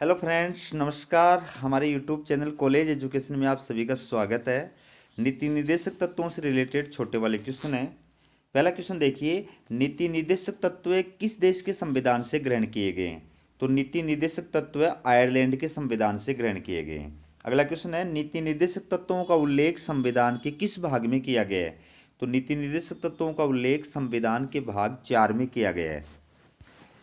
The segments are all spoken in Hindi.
हेलो फ्रेंड्स, नमस्कार। हमारे यूट्यूब चैनल कॉलेज एजुकेशन में आप सभी का स्वागत है। नीति निर्देशक तत्वों से रिलेटेड छोटे वाले क्वेश्चन है। पहला क्वेश्चन देखिए, नीति निर्देशक तत्व किस देश के संविधान से ग्रहण किए गए हैं? तो नीति निर्देशक तत्व आयरलैंड के संविधान से ग्रहण किए गए हैं। अगला क्वेश्चन है, नीति निर्देशक तत्वों का उल्लेख संविधान के किस भाग में किया गया है? तो नीति निर्देशक तत्वों का उल्लेख संविधान के भाग 4 में किया गया है।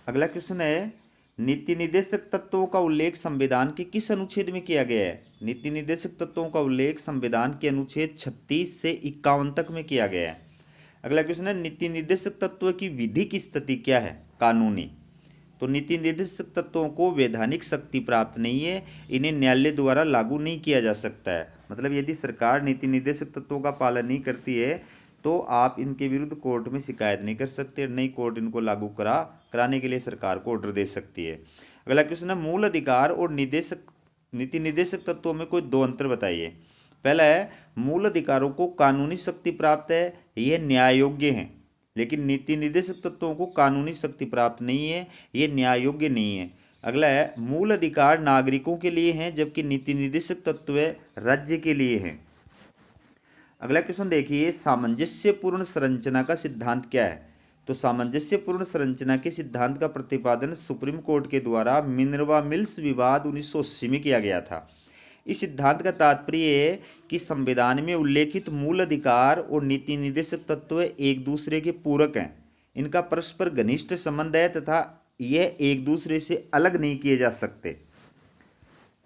अगला क्वेश्चन है, नीति निर्देशक तत्वों का उल्लेख संविधान के किस अनुच्छेद में किया गया है? नीति निर्देशक तत्वों का उल्लेख संविधान के अनुच्छेद 36 से 51 तक में किया गया है। अगला क्वेश्चन है, नीति निर्देशक तत्व की विधिक स्थिति क्या है? कानूनी। तो नीति निर्देशक तत्वों को वैधानिक शक्ति प्राप्त नहीं है, इन्हें न्यायालय द्वारा लागू नहीं किया जा सकता है। मतलब यदि सरकार नीति निर्देशक तत्वों का पालन नहीं करती है तो आप इनके विरुद्ध कोर्ट में शिकायत नहीं कर सकते, नहीं कोर्ट इनको लागू कराने के लिए सरकार को ऑर्डर दे सकती है। अगला क्वेश्चन है, मूल अधिकार और नीति निर्देशक तत्वों में कोई दो अंतर बताइए। पहला है, मूल अधिकारों को कानूनी शक्ति प्राप्त है, यह न्याय योग्य है, लेकिन नीति निर्देशक तत्वों को कानूनी शक्ति प्राप्त नहीं है, ये न्याय योग्य नहीं है। अगला है, मूल अधिकार नागरिकों के लिए हैं जबकि नीति निर्देशक तत्व राज्य के लिए हैं। अगला क्वेश्चन देखिए, सामंजस्यपूर्ण संरचना का सिद्धांत क्या है? तो सामंजस्यपूर्ण संरचना के सिद्धांत का प्रतिपादन सुप्रीम कोर्ट के द्वारा मिनर्वा मिल्स विवाद 1980 में किया गया था। इस सिद्धांत का तात्पर्य है कि संविधान में उल्लेखित मूल अधिकार और नीति निर्देशक तत्व एक दूसरे के पूरक हैं, इनका परस्पर घनिष्ठ संबंध है तथा यह एक दूसरे से अलग नहीं किए जा सकते।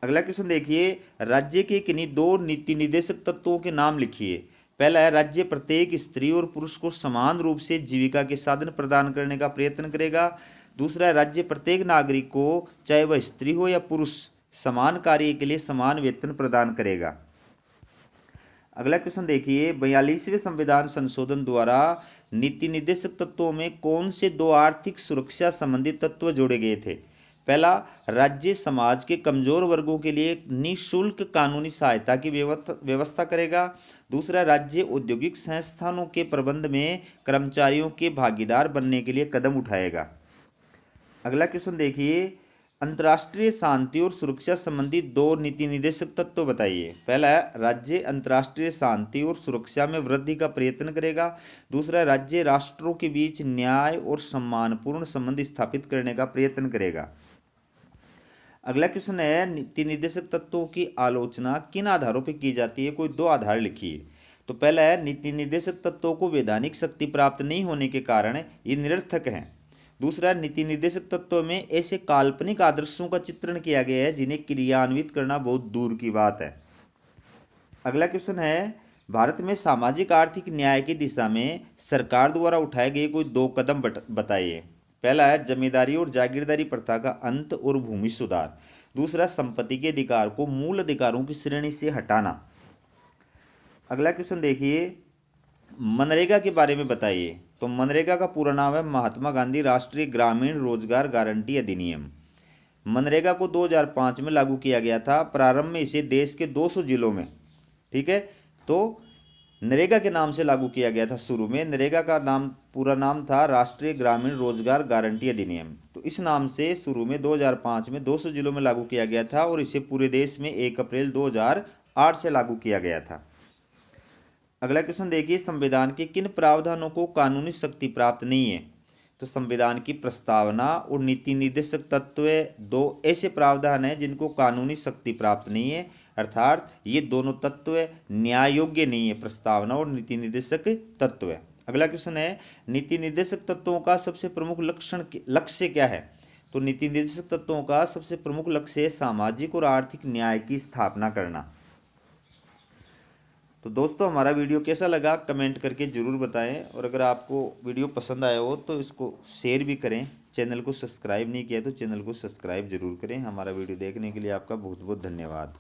अगला क्वेश्चन देखिए, राज्य के किन्हीं दो नीति निर्देशक तत्वों के नाम लिखिए। पहला है, राज्य प्रत्येक स्त्री और पुरुष को समान रूप से जीविका के साधन प्रदान करने का प्रयत्न करेगा। दूसरा है, राज्य प्रत्येक नागरिक को, चाहे वह स्त्री हो या पुरुष, समान कार्य के लिए समान वेतन प्रदान करेगा। अगला क्वेश्चन देखिए, 42वें संविधान संशोधन द्वारा नीति निर्देशक तत्वों में कौन से दो आर्थिक सुरक्षा संबंधित तत्व जोड़े गए थे? पहला, राज्य समाज के कमजोर वर्गों के लिए निःशुल्क कानूनी सहायता की व्यवस्था करेगा। दूसरा, राज्य औद्योगिक संस्थानों के प्रबंध में कर्मचारियों के भागीदार बनने के लिए कदम उठाएगा। अगला क्वेश्चन देखिए, अंतर्राष्ट्रीय शांति और सुरक्षा संबंधी दो नीति निर्देशक तत्व बताइए। पहला है, राज्य अंतर्राष्ट्रीय शांति और सुरक्षा में वृद्धि का प्रयत्न करेगा। दूसरा, राज्य राष्ट्रों के बीच न्याय और सम्मानपूर्ण संबंध स्थापित करने का प्रयत्न करेगा। अगला क्वेश्चन है, नीति निर्देशक तत्वों की आलोचना किन आधारों पर की जाती है? कोई दो आधार लिखिए। तो पहला है, नीति निर्देशक तत्वों को वैधानिक शक्ति प्राप्त नहीं होने के कारण ये निरर्थक हैं। दूसरा, नीति निर्देशक तत्व में ऐसे काल्पनिक आदर्शों का चित्रण किया गया है जिन्हें क्रियान्वित करना बहुत दूर की बात है। अगला क्वेश्चन है, भारत में सामाजिक आर्थिक न्याय की दिशा में सरकार द्वारा उठाए गए कोई दो कदम बताइए। पहला है, जमींदारी और जागीरदारी प्रथा का अंत और भूमि सुधार। दूसरा, संपत्ति के अधिकार को मूल अधिकारों की श्रेणी से हटाना। अगला क्वेश्चन देखिए, मनरेगा के बारे में बताइए। तो मनरेगा का पूरा नाम है महात्मा गांधी राष्ट्रीय ग्रामीण रोजगार गारंटी अधिनियम। मनरेगा को 2005 में लागू किया गया था। प्रारंभ में इसे देश के 200 जिलों में, ठीक है, तो नरेगा के नाम से लागू किया गया था। शुरू में नरेगा का पूरा नाम था राष्ट्रीय ग्रामीण रोजगार गारंटी अधिनियम। तो इस नाम से शुरू में 2005 में 200 जिलों में लागू किया गया था और इसे पूरे देश में 1 अप्रैल 2008 से लागू किया गया था। अगला क्वेश्चन देखिए, संविधान के किन प्रावधानों को कानूनी शक्ति प्राप्त नहीं है? तो संविधान की प्रस्तावना और नीति निर्देशक तत्व दो ऐसे प्रावधान हैं जिनको कानूनी शक्ति प्राप्त नहीं है, अर्थात ये दोनों तत्व न्याय योग्य नहीं है, प्रस्तावना और नीति निर्देशक तत्व। अगला क्वेश्चन है, नीति निर्देशक तत्वों का सबसे प्रमुख लक्ष्य क्या है? तो नीति निर्देशक तत्वों का सबसे प्रमुख लक्ष्य है सामाजिक और आर्थिक न्याय की स्थापना करना। तो दोस्तों, हमारा वीडियो कैसा लगा कमेंट करके ज़रूर बताएं, और अगर आपको वीडियो पसंद आया हो तो इसको शेयर भी करें। चैनल को सब्सक्राइब नहीं किया तो चैनल को सब्सक्राइब जरूर करें। हमारा वीडियो देखने के लिए आपका बहुत बहुत धन्यवाद।